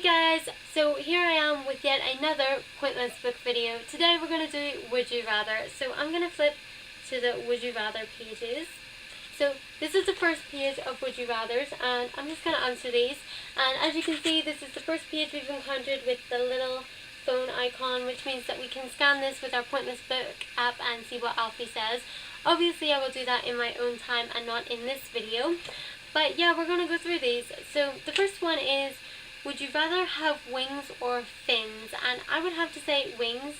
guys, so here I am with yet another pointless book video. Today we're going to do Would You Rather. So I'm going to flip to the Would You Rather pages. So this is the first page of Would You Rathers, and I'm just going to answer these. And as you can see, this is the first page we've encountered with the little phone icon, which means that we can scan this with our pointless book app and see what Alfie says. Obviously I will do that in my own time and not in this video. But yeah, we're going to go through these. So the first one is, would you rather have wings or fins? And I would have to say wings,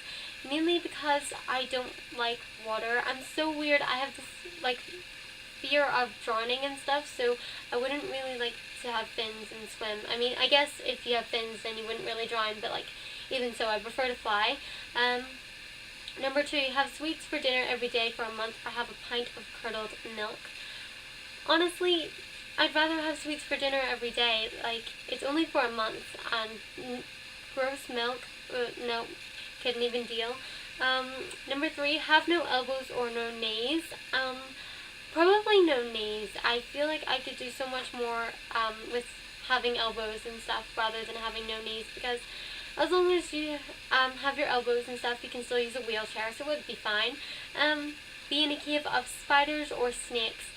mainly because I don't like water. I'm so weird. I have this like fear of drowning and stuff, so I wouldn't really like to have fins and swim. I mean, I guess if you have fins then you wouldn't really drown, but like even so, I prefer to fly. Number 2, have sweets for dinner every day for a month, or have a pint of curdled milk. Honestly, I'd rather have sweets for dinner every day. Like, it's only for a month, and gross milk, no, couldn't even deal. Number 3, have no elbows or no knees. Probably no knees. I feel like I could do so much more with having elbows and stuff rather than having no knees, because as long as you have your elbows and stuff, you can still use a wheelchair, so it would be fine. Be in a cave of spiders or snakes.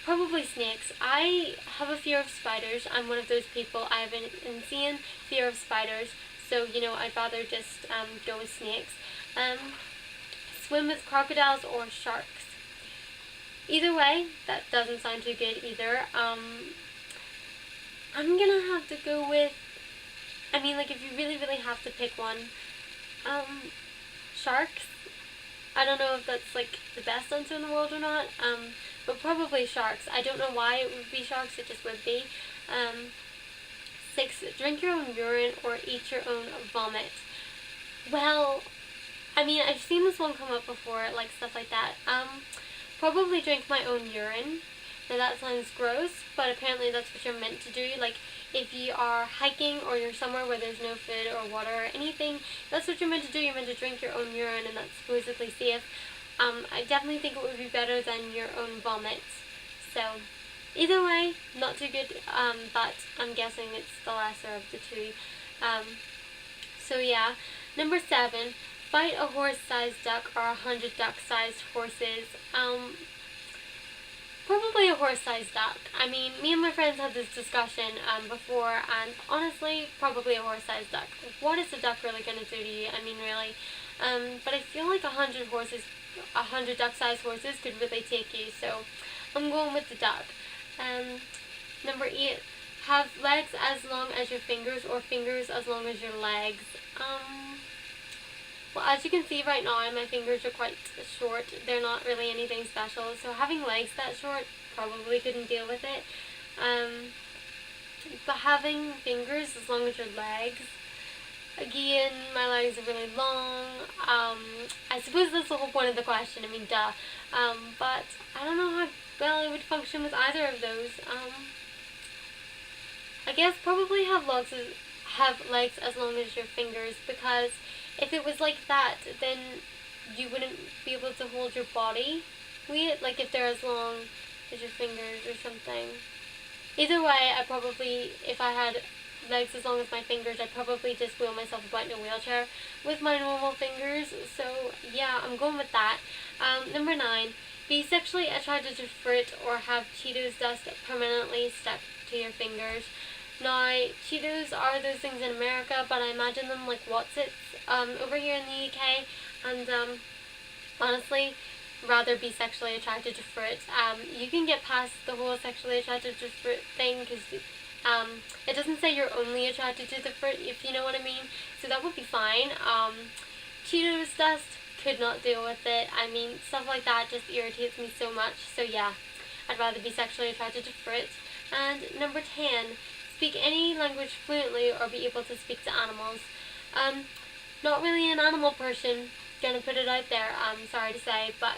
Probably snakes. I have a fear of spiders. I'm one of those people. I have an insane fear of spiders, so you know, I'd rather just go with snakes. Swim with crocodiles or sharks. Either way, that doesn't sound too good either. I'm gonna have to go with, I mean, like, if you really have to pick one, sharks. I don't know if that's like the best answer in the world or not, but probably sharks. I don't know why it would be sharks, it just would be. 6, drink your own urine or eat your own vomit. Well, I mean, I've seen this one come up before, like stuff like that. Probably drink my own urine. Now that sounds gross, but apparently that's what you're meant to do. Like, if you are hiking or you're somewhere where there's no food or water or anything, that's what you're meant to do. You're meant to drink your own urine, and that's supposedly safe. I definitely think it would be better than your own vomit. So, either way, not too good, but I'm guessing it's the lesser of the two. So yeah. Number 7, fight a horse-sized duck or 100 duck-sized horses. Probably a horse-sized duck. I mean, me and my friends had this discussion before, and honestly, probably a horse-sized duck. What is a duck really going to do to you? I mean, really. But I feel like 100 duck-sized horses could really take you, so I'm going with the duck. Number 8, have legs as long as your fingers or fingers as long as your legs. Well, as you can see right now, my fingers are quite short. They're not really anything special, so having legs that short, probably couldn't deal with it. But having fingers as long as your legs, again, my legs are really long. I suppose that's the whole point of the question. I mean, duh. But I don't know how well I would function with either of those. I guess probably have legs as long as your fingers, because if it was like that, then you wouldn't be able to hold your body weight, like if they're as long as your fingers or something. Either way, if I had legs as long as my fingers, I'd probably just wheel myself about in a wheelchair with my normal fingers. So yeah, I'm going with that. Number 9, be sexually attracted to fruit or have Cheetos dust permanently stuck to your fingers. Now, Cheetos are those things in America, but I imagine them like What's-Its over here in the UK, and honestly, rather be sexually attracted to fruit. You can get past the whole sexually attracted to fruit thing, because it doesn't say you're only attracted to the fruit, if you know what I mean, so that would be fine. Cheetos dust, could not deal with it. I mean, stuff like that just irritates me so much, so yeah, I'd rather be sexually attracted to fruit. And number 10, speak any language fluently or be able to speak to animals. Not really an animal person, gonna put it out there, I'm sorry to say, but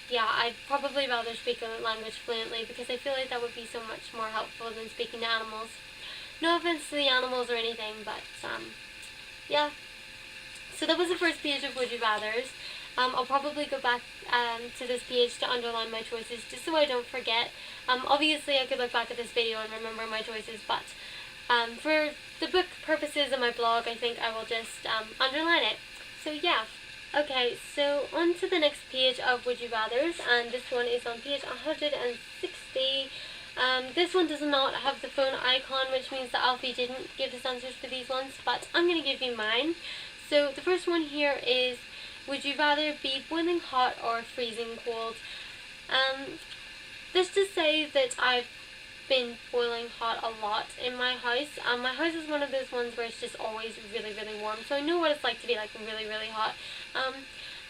yeah, I'd probably rather speak a language fluently, because I feel like that would be so much more helpful than speaking to animals. No offense to the animals or anything, but yeah. So that was the first page of Would You Rathers. I'll probably go back to this page to underline my choices, just so I don't forget. Obviously I could look back at this video and remember my choices, but For the book purposes of my blog, I think I will just underline it. So yeah. Okay, so on to the next page of Would You Rathers, and this one is on page 160. This one does not have the phone icon, which means that Alfie didn't give us answers for these ones, but I'm going to give you mine. So the first one here is, would you rather be boiling hot or freezing cold? Let's just say that I've been boiling hot a lot in my house. My house is one of those ones where it's just always really, really warm, so I know what it's like to be like really, really hot.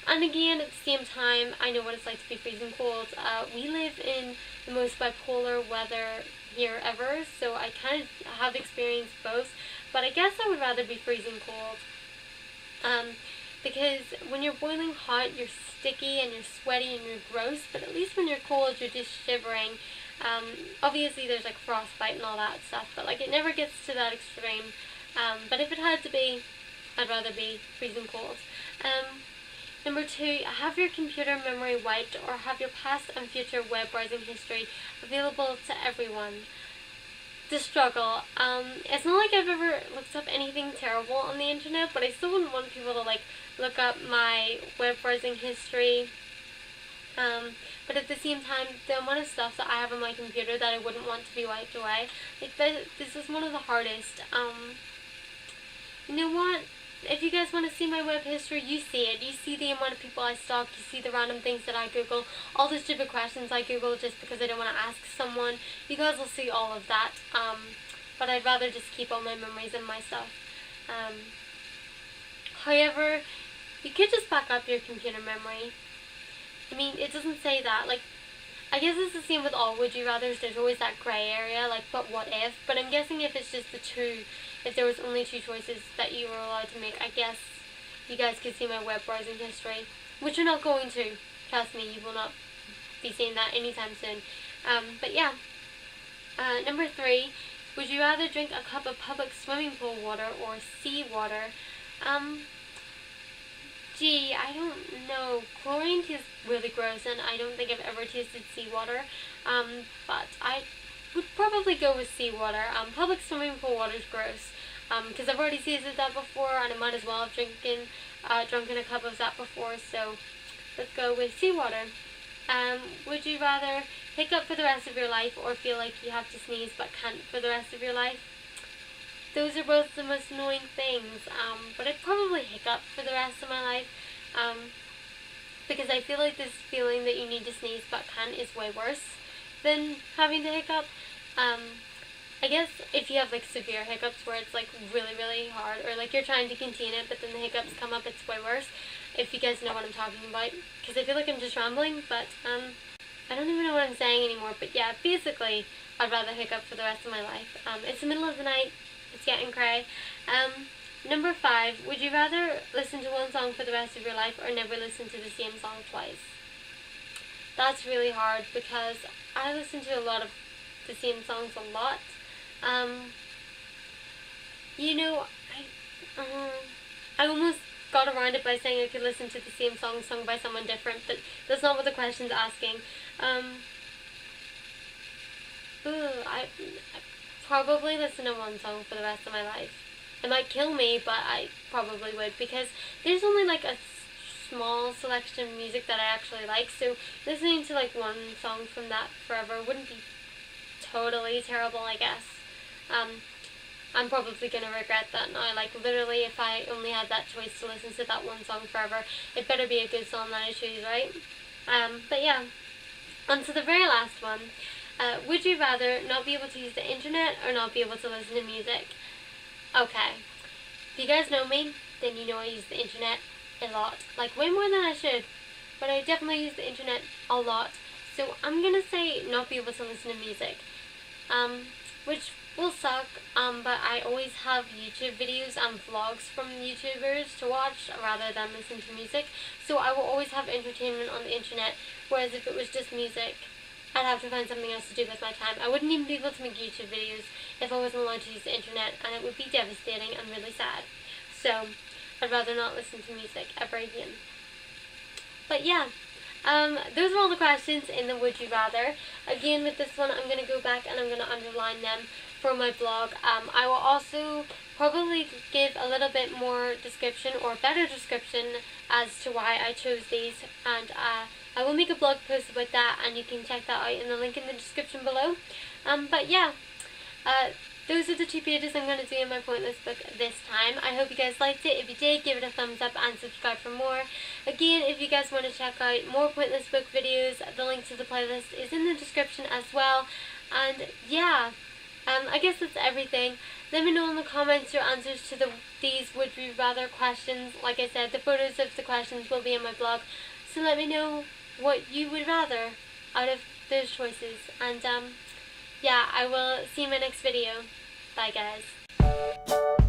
And again, at the same time, I know what it's like to be freezing cold. We live in the most bipolar weather here ever, so I kind of have experienced both, but I guess I would rather be freezing cold. Because when you're boiling hot, you're sticky and you're sweaty and you're gross, but at least when you're cold, you're just shivering. Obviously there's like frostbite and all that stuff, but like it never gets to that extreme. But if it had to be, I'd rather be freezing cold. Number 2, have your computer memory wiped or have your past and future web browsing history available to everyone. The struggle. It's not like I've ever looked up anything terrible on the internet, but I still wouldn't want people to like look up my web browsing history. But at the same time, the amount of stuff that I have on my computer that I wouldn't want to be wiped away, like this is one of the hardest. You know what? If you guys want to see my web history, you see it. You see the amount of people I stalk, you see the random things that I Google, all the stupid questions I Google just because I don't want to ask someone. You guys will see all of that. But I'd rather just keep all my memories and my stuff. However, you could just back up your computer memory. I mean, it doesn't say that. Like, I guess it's the same with all Would You Rathers. There's always that grey area, like, but what if? But I'm guessing if it's just the two, if there was only 2 choices that you were allowed to make, I guess you guys could see my web browsing history, which you're not going to. Trust me, you will not be seeing that anytime soon. But yeah. Number 3, would you rather drink a cup of public swimming pool water or sea water? Gee, I don't know. Chlorine tastes really gross, and I don't think I've ever tasted seawater. But I would probably go with seawater. Public swimming pool water is gross. Because I've already tasted that before, and I might as well have drunken a cup of that before. So let's go with seawater. Would you rather hiccup for the rest of your life or feel like you have to sneeze but can't for the rest of your life? Those are both the most annoying things, but I'd probably hiccup for the rest of my life, because I feel like this feeling that you need to sneeze but can't is way worse than having to hiccup. I guess if you have like severe hiccups where it's like really, really hard, or like you're trying to contain it but then the hiccups come up, it's way worse, if you guys know what I'm talking about, because I feel like I'm just rambling, but I don't even know what I'm saying anymore. But yeah, basically I'd rather hiccup for the rest of my life. It's the middle of the night. It's getting cray. Number 5, would you rather listen to one song for the rest of your life or never listen to the same song twice? That's really hard because I listen to a lot of the same songs a lot. You know, I almost got around it by saying I could listen to the same song sung by someone different, but that's not what the question's asking. I probably listen to one song for the rest of my life. It might kill me, but I probably would, because there's only like a small selection of music that I actually like, so listening to like one song from that forever wouldn't be totally terrible, I guess. I'm probably going to regret that now. Like, literally, if I only had that choice to listen to that one song forever, it better be a good song that I choose, right? But yeah, on to the very last one. Would you rather not be able to use the internet or not be able to listen to music? Okay, if you guys know me, then you know I use the internet a lot. Like, way more than I should, but I definitely use the internet a lot. So I'm going to say not be able to listen to music, which will suck, but I always have YouTube videos and vlogs from YouTubers to watch rather than listen to music. So I will always have entertainment on the internet, whereas if it was just music, I'd have to find something else to do with my time. I wouldn't even be able to make YouTube videos if I wasn't allowed to use the internet, and it would be devastating and really sad. So I'd rather not listen to music ever again. But yeah, those are all the questions in the Would You Rather. Again, with this one, I'm going to go back and I'm going to underline them for my blog. I will also probably give a little bit more description or better description as to why I chose these, and I will make a blog post about that, and you can check that out in the link in the description below. But yeah, those are the 2 pages I'm going to do in my pointless book this time. I hope you guys liked it. If you did, give it a thumbs up and subscribe for more. Again, if you guys want to check out more pointless book videos, the link to the playlist is in the description as well. And yeah, I guess that's everything. Let me know in the comments your answers to these would you rather questions. Like I said, the photos of the questions will be in my blog, so let me know what you would rather out of those choices. And yeah, I will see you in my next video. Bye guys.